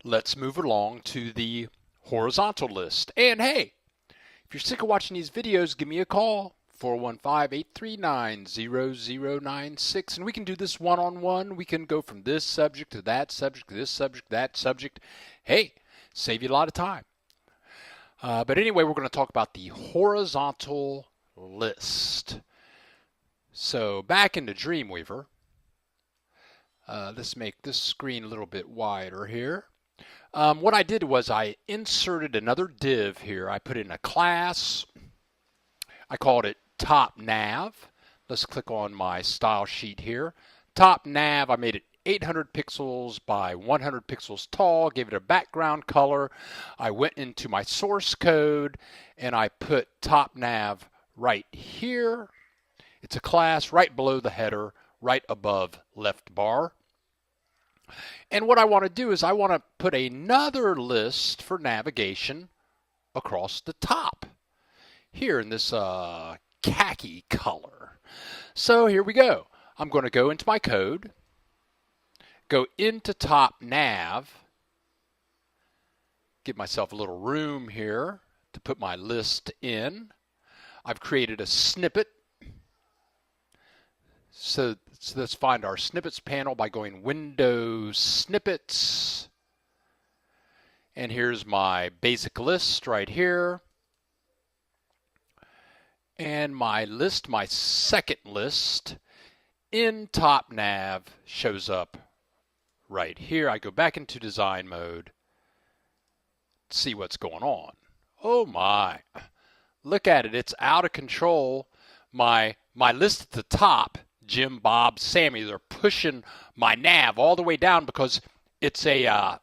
Let's move along to the horizontal list. And hey, if you're sick of watching these videos, give me a call, 415-839-0096, and we can do this one-on-one. We can go from this subject to that subject, to this subject, that subject. Hey, save you a lot of time. But anyway, we're going to talk about the horizontal list. So back into Dreamweaver. Let's make this screen a little bit wider here. What I did was I inserted another div here. I put in a class. I called it top nav. Let's click on my style sheet here. Top nav, I made it 800 pixels by 100 pixels tall, gave it a background color. I went into my source code and I put top nav right here. It's a class right below the header, right above left bar. And what I want to do is I want to put another list for navigation across the top here in this khaki color. So here we go. I'm going to go into my code, go into top nav, give myself a little room here to put my list in. I've created a snippet. So let's find our snippets panel by going Windows Snippets. And here's my basic list right here. And my list, my second list in top nav shows up right here. I go back into design mode, see what's going on. Oh my, look at it, it's out of control. My list at the top, Jim, Bob, Sammy, they're pushing my nav all the way down because it's a,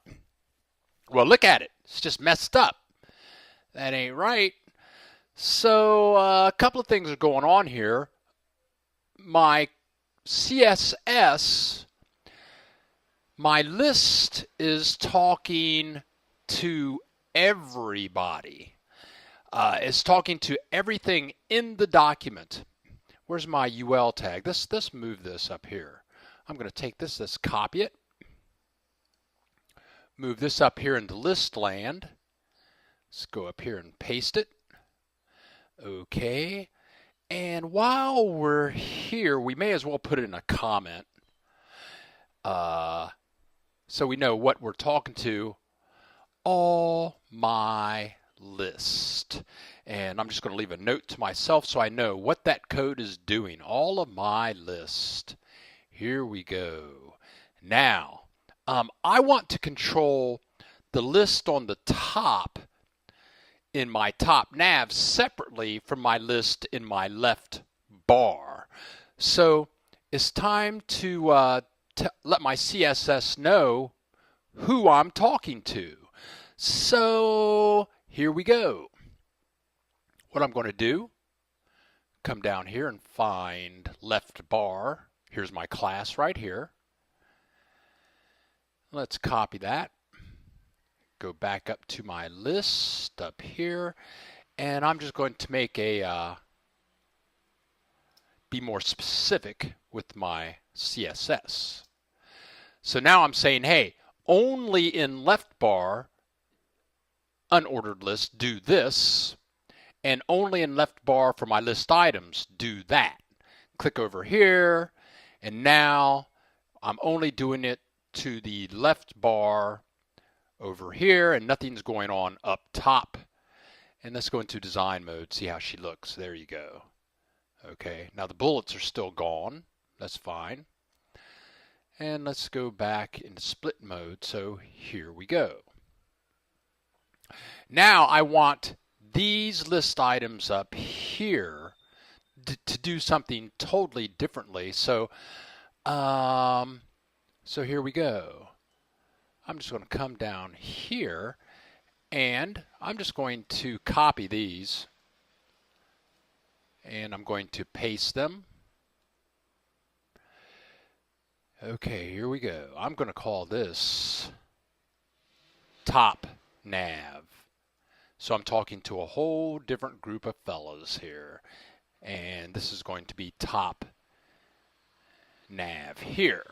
well, look at it. It's just messed up. That ain't right. So a couple of things are going on here. My CSS, my list is talking to everybody. It's talking to everything in the document. Where's my UL tag? Let's move this up here. I'm going to take this, let's copy it. Move this up here into list land. Let's go up here and paste it. Okay. And while we're here, we may as well put it in a comment. So we know what we're talking to. All my list. And I'm just going to leave a note to myself so I know what that code is doing. All of my list. Here we go. Now, I want to control the list on the top in my top nav separately from my list in my left bar. So it's time to let my CSS know who I'm talking to. So here we go. What I'm going to do, come down here and find left bar. Here's my class right here. Let's copy that. Go back up to my list up here. And I'm just going to make a, be more specific with my CSS. So now I'm saying, hey, only in left bar, unordered list, do this. And only in left bar for my list items, do that. Click over here, and now I'm only doing it to the left bar over here, and nothing's going on up top. And let's go into design mode, see how she looks. There you go. Okay, now the bullets are still gone. That's fine. And let's go back into split mode, so here we go. Now I want these list items up here to do something totally differently. So, so here we go. I'm just going to come down here and I'm just going to copy these and I'm going to paste them. Okay, here we go. I'm going to call this top nav. So I'm talking to a whole different group of fellas here. And this is going to be top nav here.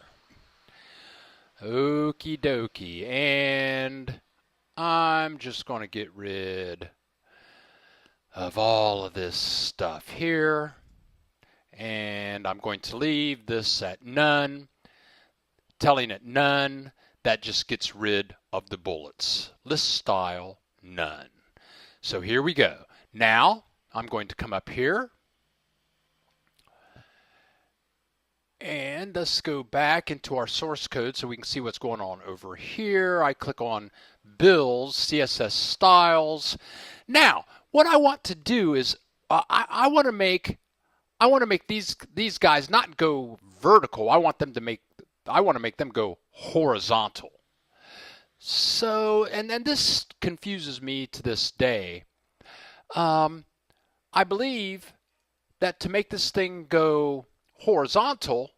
Okie dokie. And I'm just going to get rid of all of this stuff here. And I'm going to leave this at none. Telling it none, that just gets rid of the bullets. List style, none. So here we go. Now I'm going to come up here. And let's go back into our source code so we can see what's going on over here. I click on Bills, CSS styles. Now, what I want to do is I want to make these guys not go vertical. I want to make them go horizontal. So, and this confuses me to this day. I believe that to make this thing go horizontal,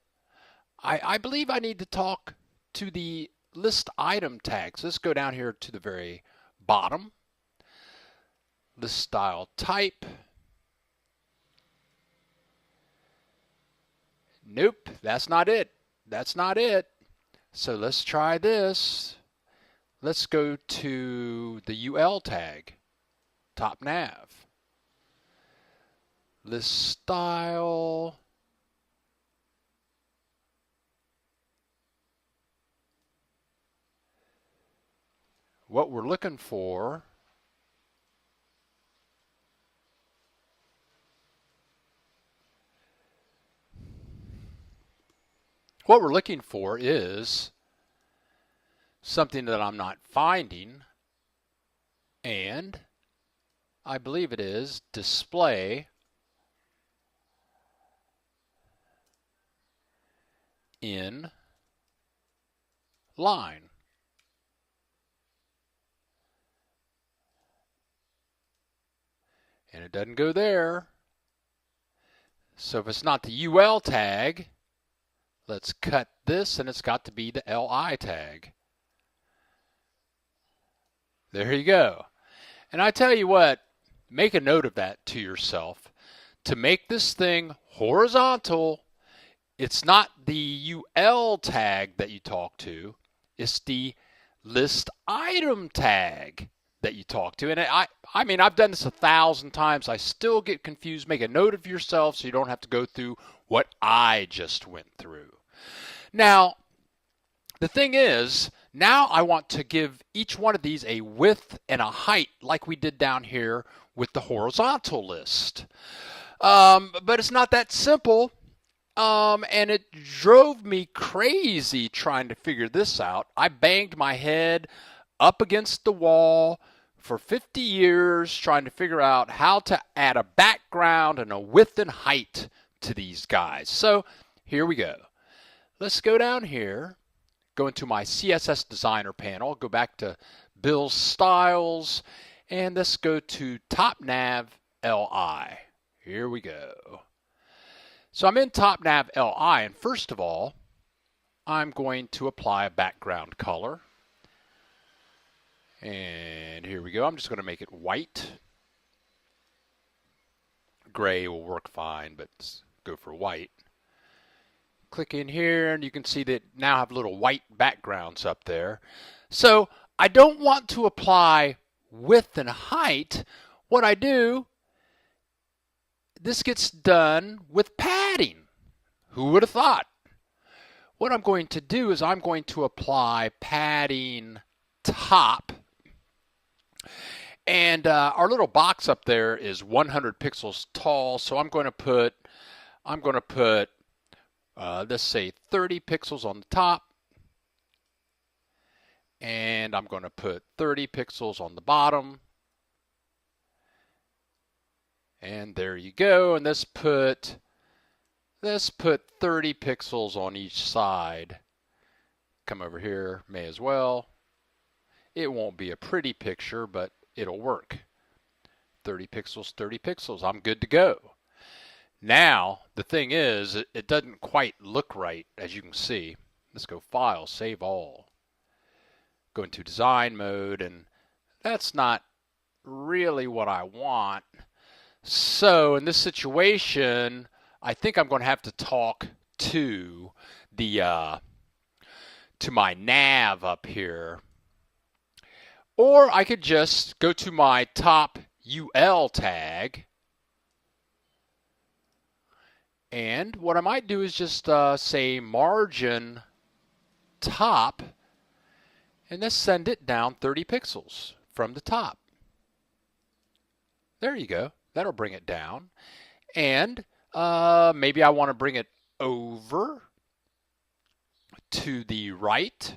I believe I need to talk to the list item tags. Let's go down here to the very bottom. List style type. Nope, that's not it. That's not it. So let's try this. Let's go to the UL tag, top nav. List style. What we're looking for is something that I'm not finding, and I believe it is display in line. And it doesn't go there. So if it's not the UL tag, let's cut this, and it's got to be the LI tag. There you go. And I tell you what, make a note of that to yourself. To make this thing horizontal, it's not the UL tag that you talk to, it's the list item tag that you talk to. And I mean, I've done this 1,000 times. I still get confused. Make a note of yourself so you don't have to go through what I just went through. Now, the thing is, now I want to give each one of these a width and a height like we did down here with the horizontal list. But it's not that simple. And it drove me crazy trying to figure this out. I banged my head up against the wall for 50 years trying to figure out how to add a background and a width and height to these guys. So here we go. Let's go down here, go into my CSS designer panel, go back to Bill's styles, and let's go to top nav LI. Here we go. So I'm in top nav LI, and first of all, I'm going to apply a background color. And here we go. I'm just going to make it white. Gray will work fine, but let's go for white. Click in here, and you can see that now I have little white backgrounds up there. So I don't want to apply width and height. What I do, this gets done with padding. Who would have thought? What I'm going to do is I'm going to apply padding top. And our little box up there is 100 pixels tall, so I'm going to put let's say 30 pixels on the top, and I'm going to put 30 pixels on the bottom, and there you go. And let's put 30 pixels on each side. Come over here, may as well. It won't be a pretty picture, but it'll work. 30 pixels, 30 pixels. I'm good to go. Now, the thing is, it doesn't quite look right, as you can see. Let's go File, Save All. Go into Design Mode, and that's not really what I want. So in this situation, I think I'm going to have to talk to the to my nav up here. Or I could just go to my top UL tag. And what I might do is just say margin top, and then send it down 30 pixels from the top. There you go. That'll bring it down. And maybe I want to bring it over to the right.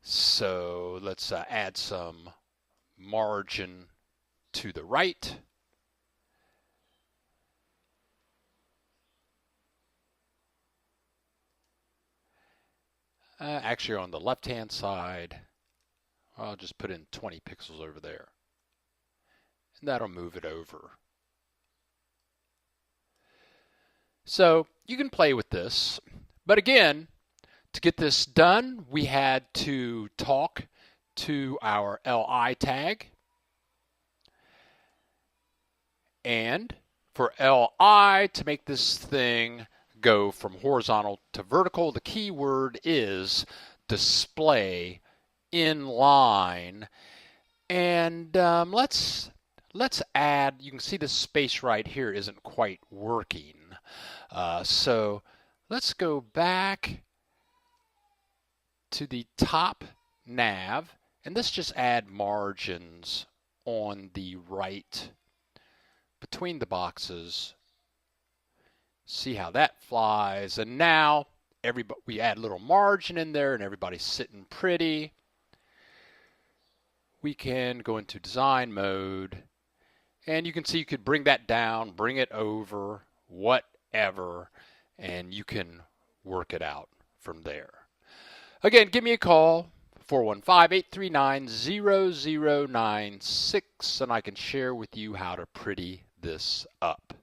So let's add some margin to the right. Actually, on the left-hand side, I'll just put in 20 pixels over there. And that'll move it over. So you can play with this. But again, to get this done, we had to talk to our LI tag. And for LI, to make this thing go from horizontal to vertical, the keyword is display inline. And let's add, you can see the space right here isn't quite working. So let's go back to the top nav, and let's just add margins on the right between the boxes. See how that flies. And now we add a little margin in there and everybody's sitting pretty. We can go into design mode, and you can see you could bring that down, bring it over, whatever, and you can work it out from there. Again, give me a call, 415-839-0096, and I can share with you how to pretty this up.